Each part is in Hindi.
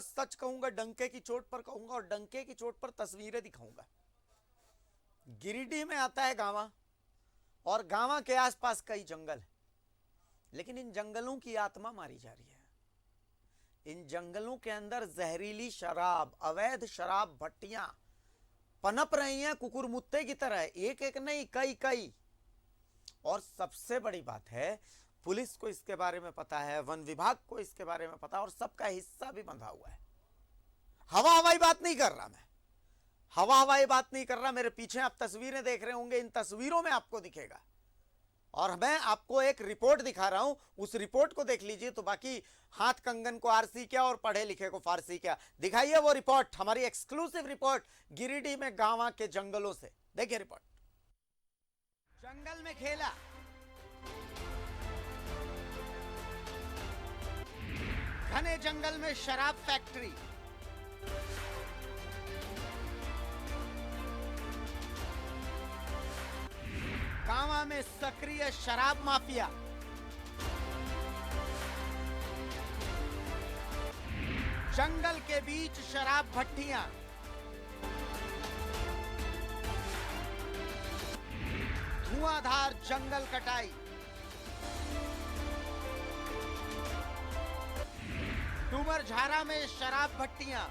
कहूंगा, सच कहूंगा, डंके की चोट पर कहूंगा और डंके की चोट पर तस्वीरें दिखाऊंगा। गिरिडीह में आता है गांवा और गांवा के आसपास कई जंगल है, लेकिन इन जंगलों की आत्मा मारी जा रही है। इन जंगलों के अंदर जहरीली शराब, अवैध शराब भट्टियां पनप रही हैं कुकुरमुत्ते की तरह, एक एक नहीं, कई कई। और सबसे बड़ी बात है, पुलिस को इसके बारे में पता है, वन विभाग को इसके बारे में पता है और सबका हिस्सा भी बंधा हुआ है। हवा हवाई बात नहीं कर रहा मैं, हवा हवाई बात नहीं कर रहा। मेरे पीछे आप तस्वीरें देख रहे होंगे, इन तस्वीरों में आपको दिखेगा। और मैं आपको एक रिपोर्ट दिखा रहा हूं, उस रिपोर्ट को देख लीजिए तो बाकी हाथ कंगन को आरसी क्या और पढ़े लिखे को फारसी क्या। दिखाइए वो रिपोर्ट, हमारी एक्सक्लूसिव रिपोर्ट गिरिडीह में गांवा के जंगलों से। देखिए रिपोर्ट। जंगल में खेला, घने जंगल में शराब फैक्ट्री, गांवा में सक्रिय शराब माफिया, जंगल के बीच शराब भट्टियां, धुआंधार जंगल कटाई, डूमरझारा में शराब भट्टियां,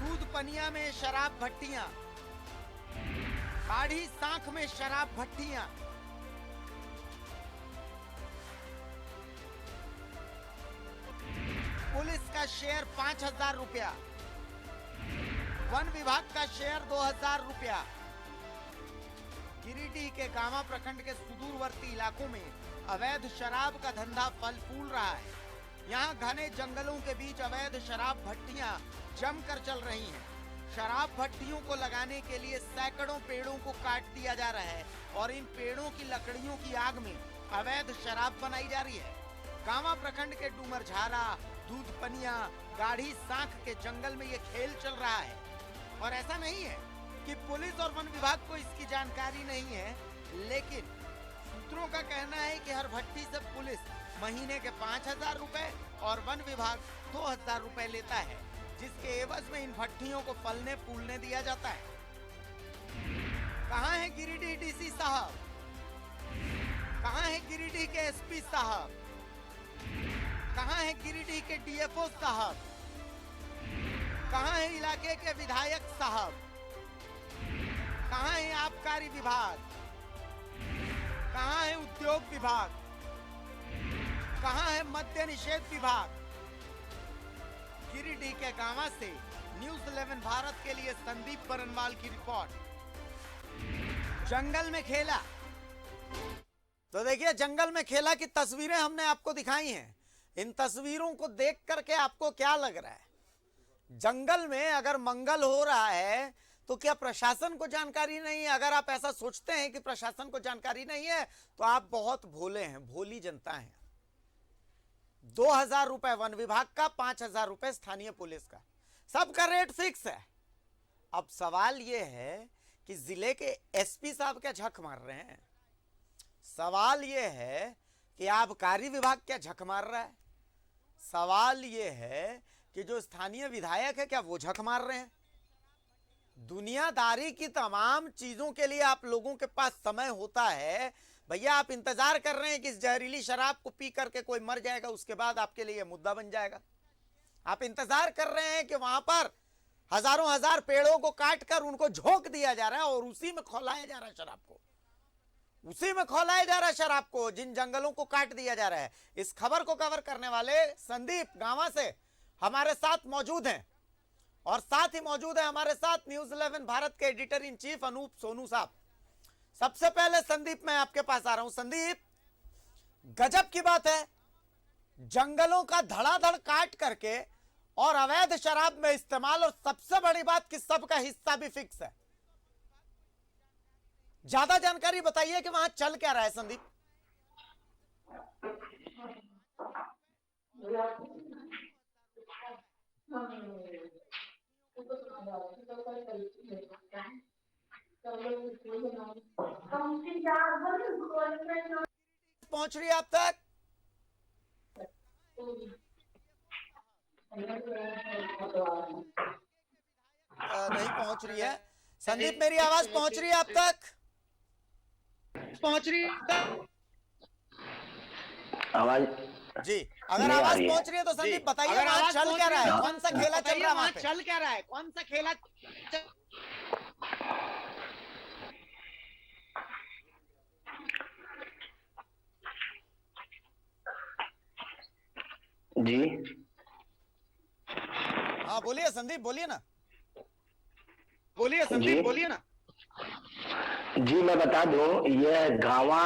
दूध पनिया में शराब भट्टियां, बाढ़ी सांख में शराब भट्टियां, पुलिस का शेयर 5,000 रुपया, वन विभाग का शेयर 2,000 रुपया। गिरिडीह के गांवा प्रखंड के सुदूरवर्ती इलाकों में अवैध शराब का धंधा फल फूल रहा है। यहाँ घने जंगलों के बीच अवैध शराब भट्टियां जमकर चल रही हैं। शराब भट्टियों को लगाने के लिए सैकड़ों पेड़ों को काट दिया जा रहा है और इन पेड़ों की लकड़ियों की आग में अवैध शराब बनाई जा रही है। गांवा प्रखंड के डूमरझारा, दूधपनिया, गाढ़ी सांख के जंगल में ये खेल चल रहा है। और ऐसा नहीं है कि पुलिस और वन विभाग को इसकी जानकारी नहीं है, लेकिन सूत्रों का कहना है कि हर भट्टी से पुलिस महीने के 5,000 रुपए और वन विभाग 2,000 रुपए लेता है, जिसके एवज में इन भट्टियों को फलने फूलने दिया जाता है। कहाँ है गिरिडीह डीसी साहब? कहाँ है गिरिडीह के एसपी साहब? कहाँ है गिरिडीह के डीएफओ साहब? कहाँ है इलाके के विधायक साहब? कहाँ है आबकारी विभाग? कहाँ है उद्योग विभाग? कहाँ है मद्य निषेध विभाग? गिरिडीह के गांवा से न्यूज़ 11 भारत के लिए संदीप बरनवाल की रिपोर्ट। जंगल में खेला, तो देखिए जंगल में खेला की तस्वीरें हमने आपको दिखाई हैं। इन तस्वीरों को देख करके आपको क्या लग रहा है? जंगल में अगर मंगल हो रहा है तो क्या प्रशासन को जानकारी नहीं है? अगर आप ऐसा सोचते हैं कि प्रशासन को जानकारी नहीं है तो आप बहुत भोले हैं, भोली जनता है। 2,000 रुपए वन विभाग का, 5,000 रुपए स्थानीय पुलिस का, सबका रेट फिक्स है। अब सवाल यह है कि जिले के एसपी साहब क्या झक मार रहे हैं? सवाल यह है कि आबकारी विभाग क्या झक मार रहा है? सवाल यह है कि जो स्थानीय विधायक है क्या वो झक मार रहे हैं? दुनियादारी की तमाम चीजों के लिए आप लोगों के पास समय होता है भैया। आप इंतजार कर रहे हैं कि इस जहरीली शराब को पी करके कोई मर जाएगा, उसके बाद आपके लिए मुद्दा बन जाएगा। आप इंतजार कर रहे हैं कि वहां पर हजारों हजार पेड़ों को काट कर उनको झोंक दिया जा रहा है और उसी में खौलाया जा रहा है शराब को, उसी में खौलाया जा रहा है शराब को, जिन जंगलों को काट दिया जा रहा है। इस खबर को कवर करने वाले संदीप गांवा से हमारे साथ मौजूद हैं और साथ ही मौजूद है हमारे साथ न्यूज़ 11 भारत के editor in chief Anoop Sonu साहब। सबसे पहले संदीप मैं आपके पास आ रहा हूं। संदीप, गजब की बात है, जंगलों का धड़ाधड़ काट करके और अवैध शराब में इस्तेमाल, और सबसे बड़ी बात कि सबका हिस्सा भी फिक्स है। ज्यादा जानकारी बताइए कि वहां चल क्या रहा है संदीप। पहुंच रही है आप तक? नहीं पहुंच रही है। संदीप, मेरी आवाज पहुंच रही है आप तक? पहुंच रही है आवाज जी, अगर नहीं आ आवाज रही है। पहुंच रही है तो संदीप बताइए अगर वहां आवाज चल पहुंच क्या रही रहा है है, तो कौन सा खेला चल बताइए रहा है वहां वहां पे? चल क्या रहा है, कौन सा खेला जी हाँ बोलिए संदीप, बोलिए ना। बोलिए जी संदीप, बोलिए ना। जी मैं बता दूं, यह गांवा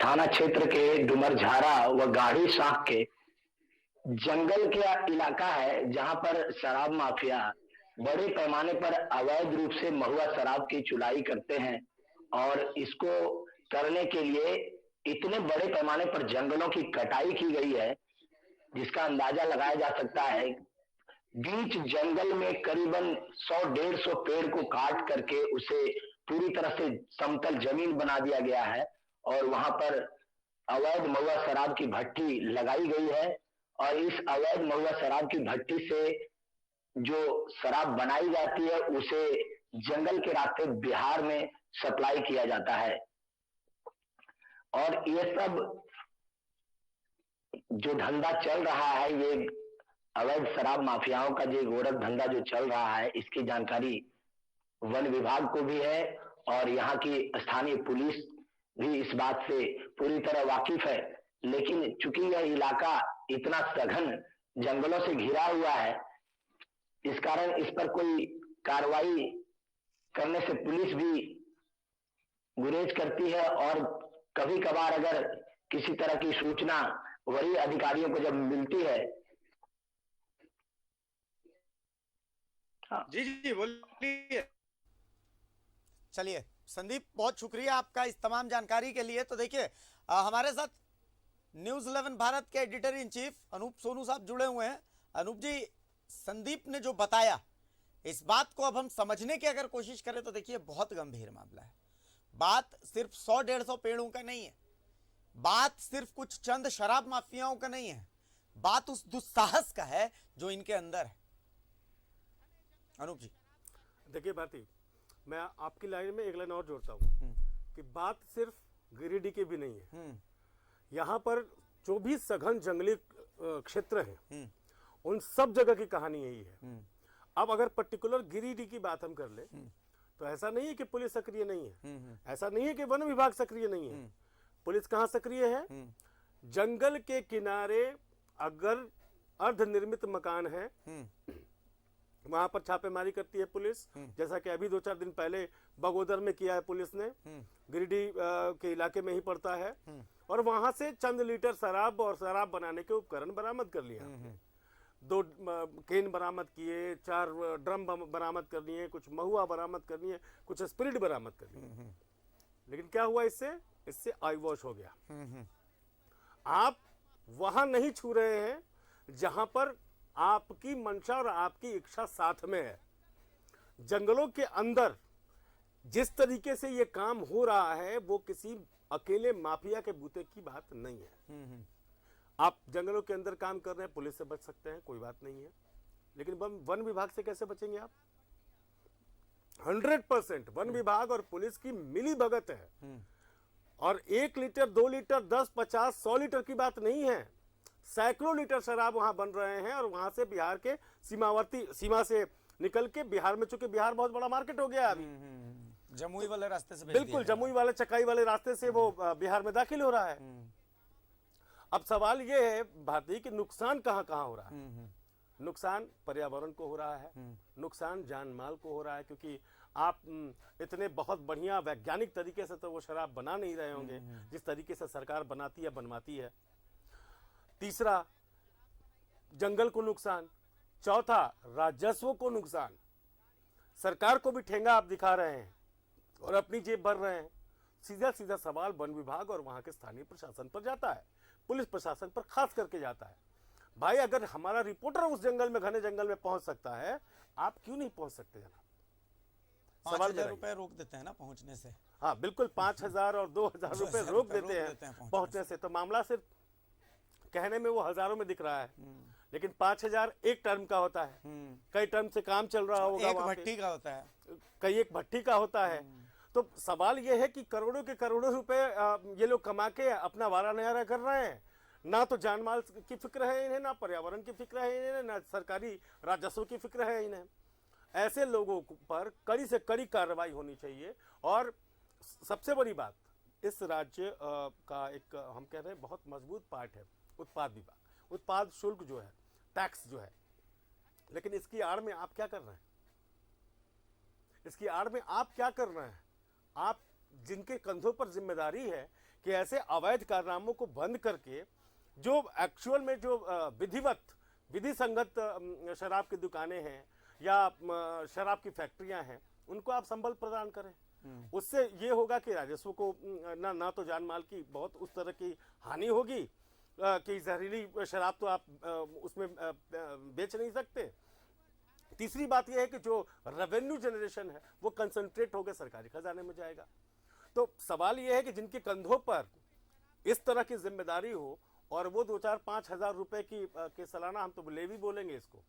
थाना क्षेत्र के डुमरझारा व गाढ़ी शाख के जंगल का इलाका है, जहां पर शराब माफिया बड़े पैमाने पर अवैध रूप से महुआ शराब की चुलाई करते हैं। और इसको करने के लिए इतने बड़े पैमाने पर जंगलों की कटाई की गई है, जिसका अंदाजा लगाया जा सकता है। बीच जंगल में करीबन 100-150 पेड़ को काट करके उसे पूरी तरह से समतल जमीन बना दिया गया है, और वहां पर अवैध महुआ शराब की भट्टी लगाई गई है। और इस अवैध महुआ शराब की भट्टी से जो शराब बनाई जाती है उसे जंगल के रास्ते बिहार में सप्लाई किया जाता है। और ये सब जो धंधा चल रहा है, ये अवैध शराब माफियाओं का जो गोरख धंधा जो चल रहा है, इसकी जानकारी वन विभाग को भी है, और यहाँ की स्थानीय पुलिस भी इस बात से पूरी तरह वाकिफ है। लेकिन चूंकि यह इलाका इतना सघन जंगलों से घिरा हुआ है, इस कारण इस पर कोई कार्रवाई करने से पुलिस भी गुरेज करती है। और कभी कभार अगर किसी तरह की सूचना वरीय अधिकारियों को जब मिलती है। जी जी बोलिए। चलिए संदीप, बहुत शुक्रिया आपका इस तमाम जानकारी के लिए। तो देखिए, हमारे साथ न्यूज 11 भारत के editor in chief Anoop Sonu साहब जुड़े हुए हैं। अनूप जी, संदीप ने जो बताया, इस बात को अब हम समझने की अगर कोशिश करें तो देखिए बहुत गंभीर मामला है। बात सिर्फ 100-150 पेड़ों का नहीं है, बात सिर्फ कुछ चंद शराब माफियाओं का नहीं है, बात उस दुस्साहस का है जो इनके अंदर है। अनूप जी देखिए भारती, मैं आपकी लाइन में एक लाइन और जोड़ता हूँ कि बात सिर्फ गिरिडीह की भी नहीं है। यहाँ पर जो भी सघन जंगली क्षेत्र हैं, उन सब जगह की कहानी यही है। अब अगर पर्टिकुलर गिरिडीह की बात हम कर ले तो ऐसा नहीं है कि पुलिस सक्रिय नहीं है, ऐसा नहीं है कि वन विभाग सक्रिय नहीं है। पुलिस कहाँ सक्रिय है? जंगल के किनारे अगर अर्धनिर्मित मकान है वहां पर छापेमारी करती है पुलिस, जैसा कि अभी 2-4 दिन पहले बगोदर में किया है पुलिस ने। गिरिडीह के इलाके में ही पड़ता है, और वहां से चंद लीटर शराब और शराब बनाने के उपकरण बरामद कर लिए। 2 केन बरामद किए, 4 ड्रम बरामद कर लिए, कुछ महुआ बरामद कर लिए, कुछ स्पिरिट बरामद कर लिए। लेकिन क्या हुआ इससे आई वॉश हो गया। आप वहां नहीं छू रहे हैं जहां पर आपकी मंशा और आपकी इच्छा साथ में है। जंगलों के अंदर जिस तरीके से ये काम हो रहा है वो किसी अकेले माफिया के बूते की बात नहीं है। आप जंगलों के अंदर काम कर रहे हैं, पुलिस से बच सकते हैं, कोई बात नहीं है, लेकिन वन विभाग से कैसे बचेंगे आप? 100% वन विभाग और पुलिस की मिली भगत है। और 1 लीटर 2 लीटर 10 50 100 लीटर की बात नहीं है, सैकड़ों लीटर शराब वहां बन रहे हैं। और वहां से बिहार के सीमा से निकल के बिहार में, चूंकि बिहार बहुत बड़ा मार्केट हो गया अभी, जमुई वाले रास्ते से बिल्कुल जमुई वाले चकाई वाले रास्ते से वो बिहार में दाखिल हो रहा है। अब सवाल ये है भारतीय कि नुकसान कहां कहां हो रहा है। नुकसान पर्यावरण को हो रहा है, नुकसान जान माल को हो रहा है, क्योंकि आप इतने बहुत बढ़िया वैज्ञानिक तरीके से तो वो शराब बना नहीं रहे होंगे जिस तरीके से सरकार बनाती है बनवाती है। तीसरा, जंगल को नुकसान। चौथा, राजस्व को नुकसान। सरकार को भी ठेंगा आप दिखा रहे हैं और अपनी जेब भर रहे हैं। सीधा सीधा सवाल वन विभाग और वहां के स्थानीय प्रशासन पर जाता है, पुलिस प्रशासन पर खास करके जाता है। भाई, अगर हमारा रिपोर्टर उस जंगल में, घने जंगल में पहुंच सकता है, आप क्यों नहीं पहुंच सकते? जनाब, 5,000 रुपए रोक देते हैं ना पहुंचने से। हाँ बिल्कुल, 5,000 और 2,000 रुपए रोक देते हैं पहुंचने से। तो मामला सिर्फ कहने में वो हजारों में दिख रहा है, लेकिन 5,000 एक टर्म का होता है, कई टर्म से काम चल रहा होगा, एक वहाँ पे भट्टी का होता है। कई एक भट्टी का होता है। तो सवाल ये है कि करोड़ों के करोड़ों रुपए ये लोग कमा के अपना वारा नयारा कर रहे हैं। ना तो जान माल की फिक्र है इन्हें, ना पर्यावरण की फिक्र है इन्हें, ना सरकारी राजस्व की फिक्र है इन्हें। ऐसे लोगों पर कड़ी से कड़ी कार्रवाई होनी चाहिए। और सबसे बड़ी बात, इस राज्य का एक हम कह रहे हैं बहुत मजबूत पार्ट है उत्पाद विभाग, उत्पाद शुल्क जो है, टैक्स जो है। लेकिन इसकी आड़ में आप क्या कर रहे हैं? इसकी आड़ में आप क्या कर रहे हैं? आप जिनके कंधों पर जिम्मेदारी है कि ऐसे अवैध कारनामों को बंद करके जो एक्चुअल में जो विधि संगत शराब की दुकानें हैं या शराब की फैक्ट्रियां हैं, उनको आप संबल प्रदान करें। उससे ये होगा कि राजस्व को ना तो जान माल की बहुत उस तरह की हानि होगी कि जहरीली शराब तो आप उसमें बेच नहीं सकते। तीसरी बात यह है कि जो रेवेन्यू जनरेशन है वो कंसंट्रेट होकर सरकारी खजाने में जाएगा। तो सवाल यह है कि जिनके कंधों पर इस तरह की जिम्मेदारी हो और वो 2-4-5 हजार रुपए की के सालाना, हम तो लेवी बोलेंगे इसको,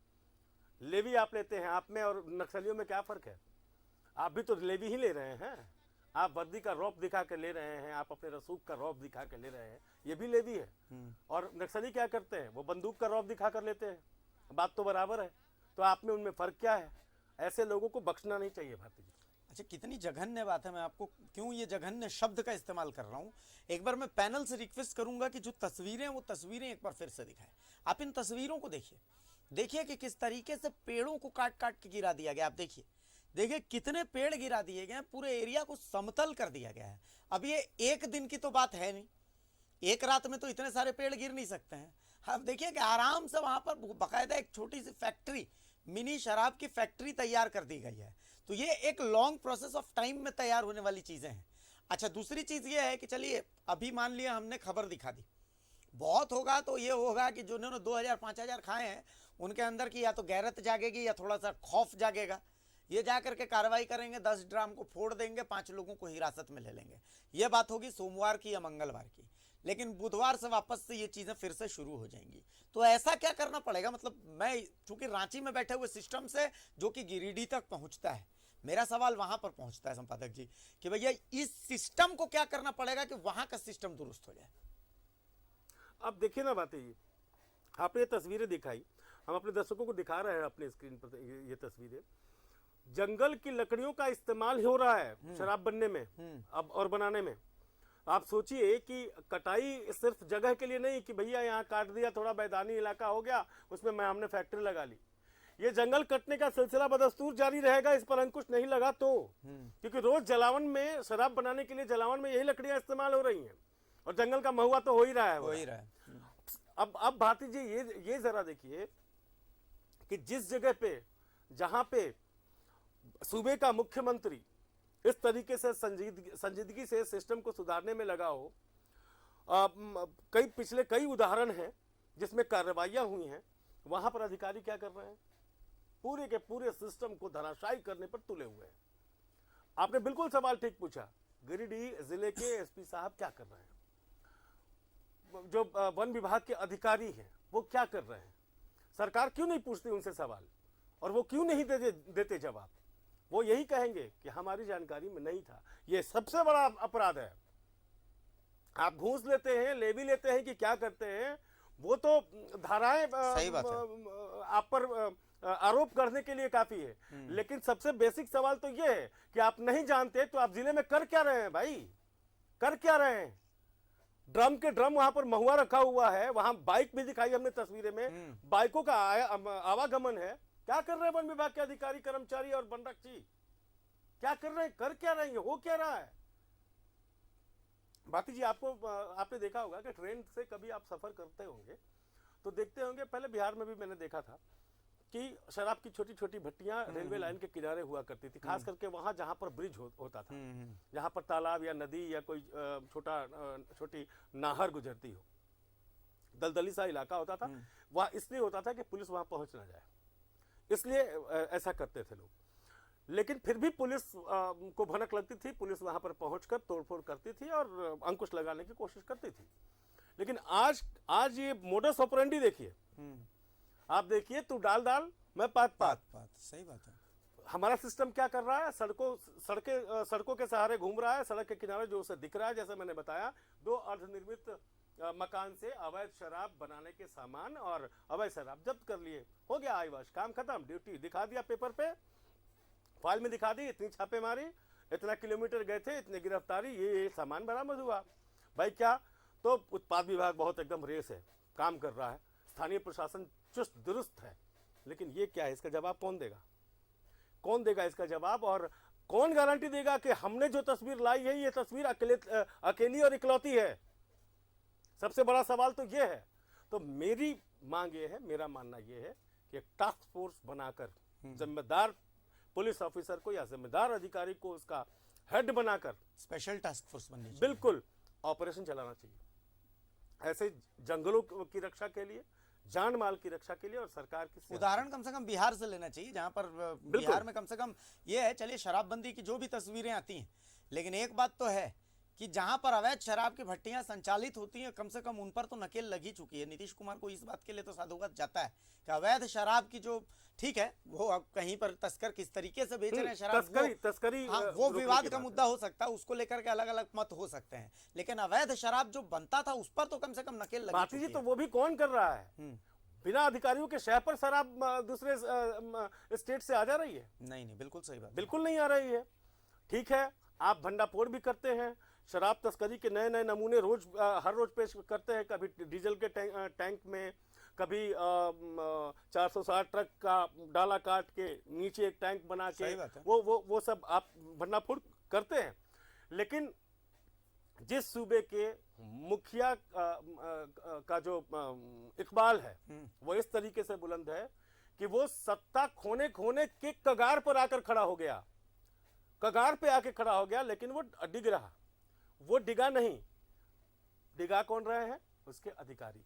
लेवी आप लेते हैं, आप में और नक्सलियों में क्या फर्क है? आप भी तो लेवी ही ले रहे हैं। आप वर्दी का रौब दिखा के ले रहे हैं, आप अपने रसूख का रौब दिखा के ले रहे हैं, ये भी लेवी है। और नक्सली क्या करते हैं? वो बंदूक का रौब दिखा कर लेते हैं। बात तो बराबर है। तो आप में उनमें फर्क क्या है? ऐसे लोगों को बख्शना नहीं चाहिए भारती जी। अच्छा, कितनी जघन्य बात है। मैं आपको क्यों ये जघन्य शब्द का इस्तेमाल कर रहा हूं, एक बार मैं पैनल से रिक्वेस्ट करूंगा कि जो तस्वीरें हैं वो तस्वीरें एक बार फिर से दिखाएं। आप इन तस्वीरों को देखिए कि किस तरीके से पेड़ों को काट काट के गिरा दिया गया। आप देखिए कितने पेड़ गिरा दिए गए हैं, पूरे एरिया को समतल कर दिया गया है। अब ये एक दिन की तो बात है नहीं, एक रात में तो इतने सारे पेड़ गिर नहीं सकते हैं। आप देखिए कि आराम से वहां पर बाकायदा एक छोटी सी फैक्ट्री, मिनी शराब की फैक्ट्री तैयार कर दी गई है। तो ये एक लॉन्ग प्रोसेस ऑफ टाइम में तैयार होने वाली चीजें हैं। अच्छा, दूसरी चीज ये है कि चलिए अभी मान लिया हमने खबर दिखा दी, बहुत होगा तो ये होगा कि जिन्होंने 2,000-5,000 खाए हैं उनके अंदर की या तो गैरत जागेगी या थोड़ा सा खौफ जागेगा। ये जा करके कार्रवाई करेंगे, 10 ड्राम को फोड़ देंगे, 5 लोगों को हिरासत में ले लेंगे। ये बात होगी सोमवार की या मंगलवार की। लेकिन बुधवार से वापस से ये चीजें फिर से शुरू हो जाएंगी। तो ऐसा क्या करना पड़ेगा? मतलब मैं चूंकि रांची में बैठे हुए सिस्टम से जो कि गिरिडीह तक पहुंचता है, मेरा सवाल वहां पर पहुंचता है संपादक जी कि भैया इस सिस्टम को क्या करना पड़ेगा कि वहां का सिस्टम दुरुस्त हो जाए। अब देखिए ना बात ये, आपने ये तस्वीरें दिखाई, हम अपने दर्शकों को दिखा रहे हैं अपने स्क्रीन पर ये तस्वीरें। जंगल की लकड़ियों का इस्तेमाल हो रहा है शराब बनने में अब और बनाने में। आप सोचिए कि कटाई सिर्फ जगह के लिए नहीं कि भैया यहाँ काट दिया, थोड़ा मैदानी इलाका हो गया, उसमें हमने फैक्ट्री लगा ली। ये जंगल कटने का सिलसिला बदस्तूर जारी रहेगा, इस पर अंकुश नहीं लगा तो। क्योंकि रोज जलावन में, शराब बनाने के लिए जलावन में यही लकड़ियां इस्तेमाल हो रही हैं और जंगल का महुआ तो हो ही रहा है। अब भारती जी ये जरा देखिए कि जिस जगह पे, जहां पे सूबे का मुख्यमंत्री इस तरीके से संजीदगी से सिस्टम को सुधारने में लगा हो, पिछले कई उदाहरण हैं जिसमें कार्रवाइयां हुई हैं, वहां पर अधिकारी क्या कर रहे हैं? पूरे के पूरे सिस्टम को धराशायी करने पर तुले हुए हैं। आपने बिल्कुल सवाल ठीक पूछा, गिरिडीह जिले के एसपी साहब क्या कर रहे हैं? जो वन विभाग के अधिकारी हैं वो क्या कर रहे हैं? सरकार क्यों नहीं पूछती उनसे सवाल और वो क्यों नहीं देते जवाब? वो यही कहेंगे कि हमारी जानकारी में नहीं था। ये सबसे बड़ा अपराध है। आप घूस लेते हैं, लेवी लेते हैं कि क्या करते हैं, वो तो धाराएं आप पर आरोप करने के लिए काफी है। लेकिन सबसे बेसिक सवाल तो ये है कि आप नहीं जानते तो आप जिले में कर क्या रहे हैं भाई? कर क्या रहे हैं? ड्रम के ड्रम वहां पर महुआ रखा हुआ है, वहां बाइक भी दिखाई हमने तस्वीरें में, बाइकों का आवागमन है। क्या कर रहे हैं वन विभाग के अधिकारी, कर्मचारी और वनरक्षी? क्या कर रहे हैं? कर क्या रहे हैं? हो क्या रहा है? भाती जी, आपने देखा होगा कि ट्रेन से कभी आप सफर करते होंगे तो देखते होंगे, पहले बिहार में भी मैंने देखा था कि शराब की छोटी छोटी भट्टियां रेलवे लाइन के किनारे हुआ करती थी, खास करके वहां जहां पर ब्रिज होता था, जहां पर तालाब या नदी या कोई छोटी नाहर गुजरती हो, दलदली सा इलाका होता था। वह इसलिए होता था कि पुलिस वहां पहुंच ना जाए, इसलिए ऐसा करते थे लोग। लेकिन फिर भी पुलिस को भनक लगती थी, पुलिस वहां पर पहुंचकर तोड़फोड़ करती थी और अंकुश लगाने की कोशिश करती थी। लेकिन आज ये मोडस ऑपरेंडी देखिए, आप देखिए, तू डाल डाल मैं पात पात। बात सही बात है। हमारा सिस्टम क्या कर रहा है, सड़कों के सहारे घूम रहा है। सड़क के किनारे जो उसे दिख रहा है, जैसे मैंने बताया, 2 अर्धनिर्मित मकान से अवैध शराब बनाने के सामान और अवैध शराब जब्त कर लिए। हो गया आईवाश, काम खत्म। ड्यूटी दिखा दिया पेपर पे, फाइल में दिखा दी, इतनी छापेमारी, इतना किलोमीटर गए थे, इतनी गिरफ्तारी, ये सामान बरामद हुआ। भाई क्या, तो उत्पाद विभाग बहुत एकदम रेस है, काम कर रहा है, स्थानीय प्रशासन चुस्त दुरुस्त है, लेकिन ये क्या है, इसका जवाब कौन देगा? कौन देगा इसका जवाब? और कौन गारंटी देगा कि हमने जो तस्वीर लाई है, ये तस्वीर अकेली और इकलौती है? सबसे बड़ा सवाल तो ये है। तो मेरी मांग ये है, मेरा मानना ये है कि एक टास्क फोर्स बनाकर जिम्मेदार पुलिस ऑफिसर को या जिम्मेदार अधिकारी को उसका हेड बनाकर स्पेशल टास्क फोर्स बननी चाहिए। बिल्कुल ऑपरेशन चलाना चाहिए, ऐसे जंगलों की रक्षा के लिए, जान माल की रक्षा के लिए, और सरकार की उदाहरण कम से कम बिहार से लेना चाहिए, जहां पर बिहार में कम से कम ये है, चलिए शराबबंदी की जो भी तस्वीरें आती हैं, लेकिन एक बात तो है कि जहां पर अवैध शराब की भट्टियां संचालित होती हैं, कम से कम उन पर तो नकेल लगी चुकी है। नीतीश कुमार को इस बात के लिए तो साधुवाद जाता है कि अवैध शराब की जो, ठीक है, वो अब कहीं पर तस्कर किस तरीके से बेच रहे हैं शराब, तस्करी हाँ, वो विवाद का मुद्दा हो सकता है, उसको लेकर के अलग अलग मत हो सकते हैं, लेकिन अवैध शराब जो बनता था उस पर तो कम से कम नकेल लगी भारती जी, चुकी तो है। वो भी कौन कर रहा है? बिना अधिकारियों के शहर पर शराब दूसरे स्टेट से आ जा रही है? नहीं, बिल्कुल सही बात, बिल्कुल नहीं आ रही है। ठीक है, आप भंडाफोड़ भी करते हैं, शराब तस्करी के नए नए नमूने रोज हर रोज पेश करते हैं, कभी डीजल के टैंक में, कभी 460 ट्रक का डाला काट के नीचे एक टैंक बना के, वो सब आप भंडाफोड़ करते हैं। लेकिन जिस सूबे के मुखिया का जो इकबाल है, वो इस तरीके से बुलंद है कि वो सत्ता खोने के कगार पर आकर खड़ा हो गया, कगार पे आके खड़ा हो गया, लेकिन वो डिग रहा, वो डिगा नहीं। डिगा कौन रहे हैं? उसके अधिकारी।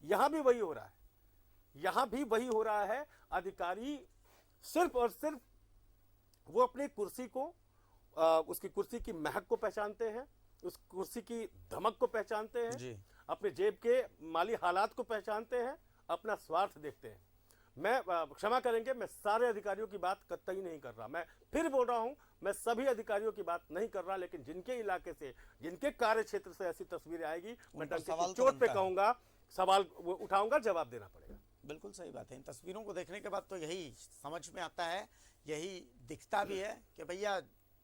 यहां भी वही हो रहा है, यहां भी वही हो रहा है। अधिकारी सिर्फ और सिर्फ वो अपनी कुर्सी को, उसकी कुर्सी की महक को पहचानते हैं, उस कुर्सी की धमक को पहचानते हैं, अपने जेब के माली हालात को पहचानते हैं, अपना स्वार्थ देखते हैं। मैं क्षमा करेंगे, मैं सारे अधिकारियों की बात कतई नहीं कर रहा, मैं फिर बोल रहा हूं, मैं सभी अधिकारियों की बात नहीं कर रहा, लेकिन जिनके इलाके से, जिनके कार्य क्षेत्र से ऐसी तस्वीरें आएगी, मैं डंके की चोट पे कहूंगा, सवाल उठाऊंगा, जवाब देना पड़ेगा। बिल्कुल सही बात है। इन तस्वीरों को देखने के बाद तो यही समझ में आता है, यही दिखता भी है कि भैया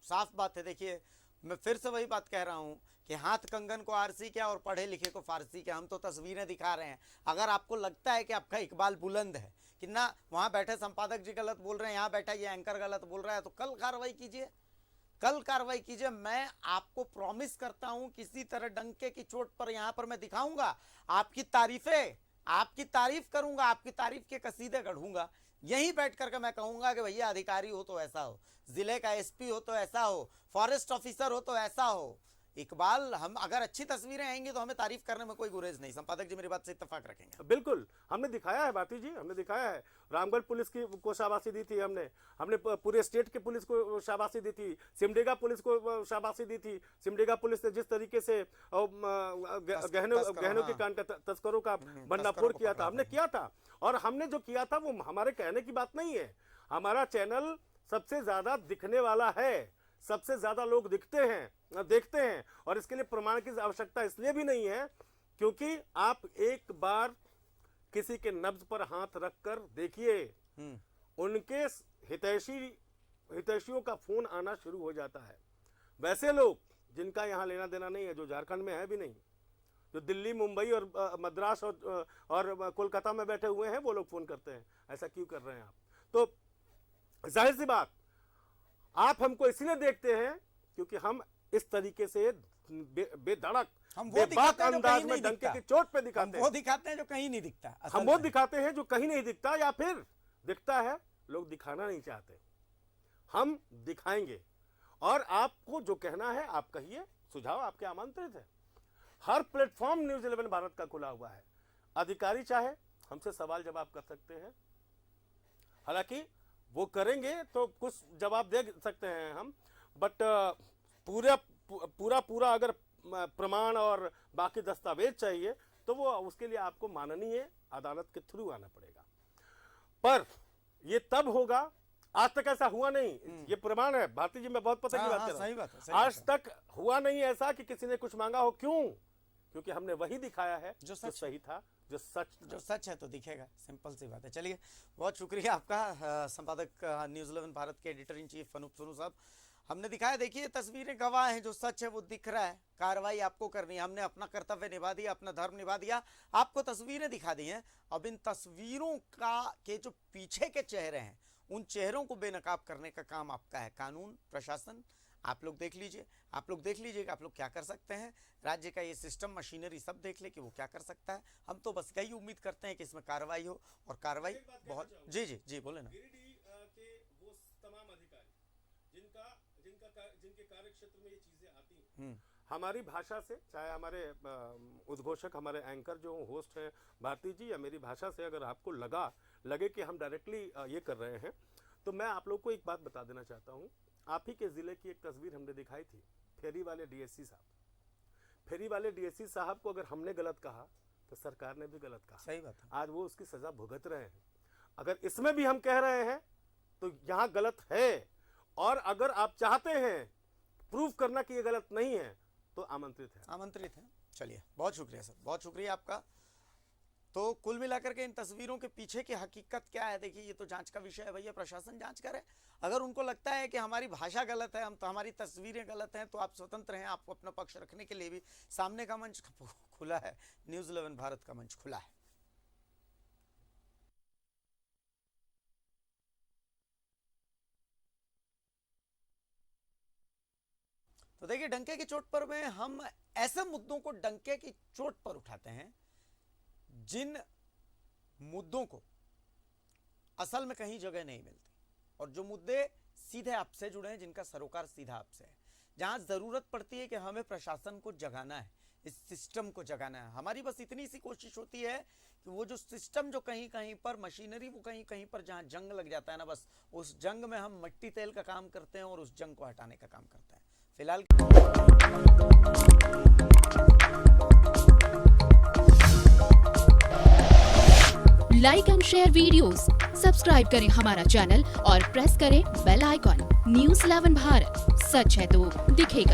साफ बात है। देखिए, मैं फिर से वही बात कह रहा हूं कि हाथ कंगन को आरसी क्या और पढ़े लिखे को फारसी क्या। हम तो तस्वीरें दिखा रहे हैं। अगर आपको लगता है कि आपका इकबाल बुलंद है, कि ना वहां बैठे संपादक जी गलत बोल रहे हैं, यहाँ बैठा ये एंकर गलत बोल रहा है, तो कल कार्रवाई कीजिए, कल कार्रवाई कीजिए। मैं आपको प्रॉमिस करता हूं, किसी तरह डंके की चोट पर यहां पर मैं दिखाऊंगा, आपकी तारीफें, आपकी तारीफ करूंगा, आपकी तारीफ के कसीदे गढ़ूंगा। यहीं बैठ करके मैं कहूंगा कि भैया अधिकारी हो तो ऐसा हो, जिले का एसपी हो तो ऐसा हो, फॉरेस्ट ऑफिसर हो तो ऐसा हो। इकबाल, हम अगर अच्छी तस्वीरें आएंगी तो हमें तारीफ करने में कोई गुरेज नहीं। संपादक जी मेरी बात से इत्तेफाक रखेंगे। बिल्कुल, हमने दिखाया है भारती जी, हमने दिखाया है। रामगढ़ पुलिस को शाबाशी दी थी हमने पूरे स्टेट के पुलिस को शाबाशी दी थी, सिमडेगा पुलिस को शाबाशी दी थी। सिमडेगा पुलिस ने जिस तरीके से गहनों के कांड का, तस्करों का भंडाफोड़ किया था, हमने किया था। और हमने जो किया था वो हमारे कहने की बात नहीं है। हमारा चैनल सबसे ज्यादा दिखने वाला है, सबसे ज्यादा लोग देखते हैं, और इसके लिए प्रमाण की आवश्यकता इसलिए भी नहीं है क्योंकि आप एक बार किसी के नब्ज पर हाथ रखकर देखिए, उनके हितैषियों का फोन आना शुरू हो जाता है। वैसे लोग जिनका यहां लेना देना नहीं है, जो झारखंड में है भी नहीं, जो दिल्ली, मुंबई और मद्रास और कोलकाता में बैठे हुए हैं, वो लोग फोन करते हैं। ऐसा क्यों कर रहे हैं आप? तो जाहिर सी बात, आप हमको इसलिए देखते हैं क्योंकि हम इस तरीके से बेधड़क, बेबाक अंदाज में डंके की चोट पे दिखाते हैं। वो दिखाते हैं जो कहीं नहीं दिखता। हम वो दिखाते हैं जो कहीं नहीं दिखता, या फिर दिखता है, लोग दिखाना नहीं चाहते। हम दिखाएंगे, और आपको जो कहना है आप कहिए, सुझाव आपके आमंत्रित है। हर प्लेटफॉर्म न्यूज़ 11 भारत का खुला हुआ है। अधिकारी चाहे हमसे सवाल जवाब कर सकते हैं, हालांकि वो करेंगे तो कुछ जवाब दे सकते हैं हम, बट पूरा अगर प्रमाण और बाकी दस्तावेज चाहिए तो वो उसके लिए आपको माननीय अदालत के थ्रू आना पड़ेगा। पर ये तब होगा, आज तक ऐसा हुआ नहीं, ये प्रमाण है। भारती जी, मैं बहुत पता की बात कर सही रहा बात है, हूं, आज तक हुआ नहीं ऐसा कि किसी ने कुछ मांगा हो। क्यों? क्योंकि हमने वही दिखाया है जो सही था, जो सच है, तो दिखेगा। सिंपल सी बात है। चलिए, बहुत शुक्रिया आपका संपादक न्यूज़ 11 भारत के editor in chief Anoop Sonu साहब। हमने दिखाया, देखिए तस्वीरें गवाह हैं, जो सच है वो दिख रहा है। कार्रवाई आपको करनी है, हमने अपना कर्तव्य निभा दिया, अपना धर्म निभा दिया, आपको तस्वीरें दिखा दी हैं। अब इन तस्वीरों के जो पीछे के चेहरे हैं, उन चेहरों को बेनकाब करने का काम आपका है। कानून, प्रशासन, आप लोग देख लीजिए, आप लोग देख लीजिए कि आप लोग क्या कर सकते हैं। राज्य का ये सिस्टम, मशीनरी सब देख ले कि वो क्या कर सकता है। हम तो बस यही उम्मीद करते हैं कि इसमें कार्रवाई हो, और कार्रवाई बहुत। जी बोले ना। के वो तमाम अधिकारी जिनके कार्य क्षेत्र में ये चीजें आती हैं, हमारी भाषा से, चाहे हमारे उद्घोषक, हमारे एंकर जो होस्ट हैं भारती जी, या मेरी भाषा से अगर आपको लगे कि हम डायरेक्टली ये कर रहे हैं, तो मैं आप लोग को एक बात बता देना चाहता हूँ। आप ही के जिले की एक तस्वीर हमने दिखाई थी, फेरी वाले डीएससी साहब। फेरी वाले डीएससी साहब को अगर हमने गलत कहा तो सरकार ने भी गलत कहा। सही बात है। आज वो उसकी सजा भुगत रहे हैं। अगर इसमें भी हम कह रहे हैं तो यहाँ गलत है, और अगर आप चाहते हैं प्रूफ करना कि ये गलत नहीं है तो आमंत्रित है। चलिए, बहुत शुक्रिया सर, बहुत शुक्रिया आपका। तो कुल मिलाकर के इन तस्वीरों के पीछे की हकीकत क्या है, देखिए ये तो जांच का विषय है भैया, प्रशासन जांच करे। अगर उनको लगता है कि हमारी भाषा गलत है, हमारी तस्वीरें गलत हैं, तो आप स्वतंत्र हैं, आपको अपना पक्ष रखने के लिए भी सामने का मंच खुला है, न्यूज़ 11 भारत का मंच खुला है। तो देखिए, डंके की चोट पर में हम ऐसे मुद्दों को डंके की चोट पर उठाते हैं जिन मुद्दों को असल में कहीं जगह नहीं मिलती, और जो मुद्दे सीधे आपसे जुड़े हैं, जिनका सरोकार सीधा आपसे है, जहां जरूरत पड़ती है कि हमें प्रशासन को जगाना है, इस सिस्टम को जगाना है। हमारी बस इतनी सी कोशिश होती है कि वो जो सिस्टम, जो कहीं कहीं पर मशीनरी, वो कहीं कहीं पर जहां जंग लग जाता है ना, बस उस जंग में हम मिट्टी तेल का काम करते हैं और उस जंग को हटाने का काम करते हैं। फिलहाल like and share videos, subscribe करें हमारा चैनल और प्रेस करें बेल आइकॉन। न्यूज़ 11 भारत, सच है तो दिखेगा।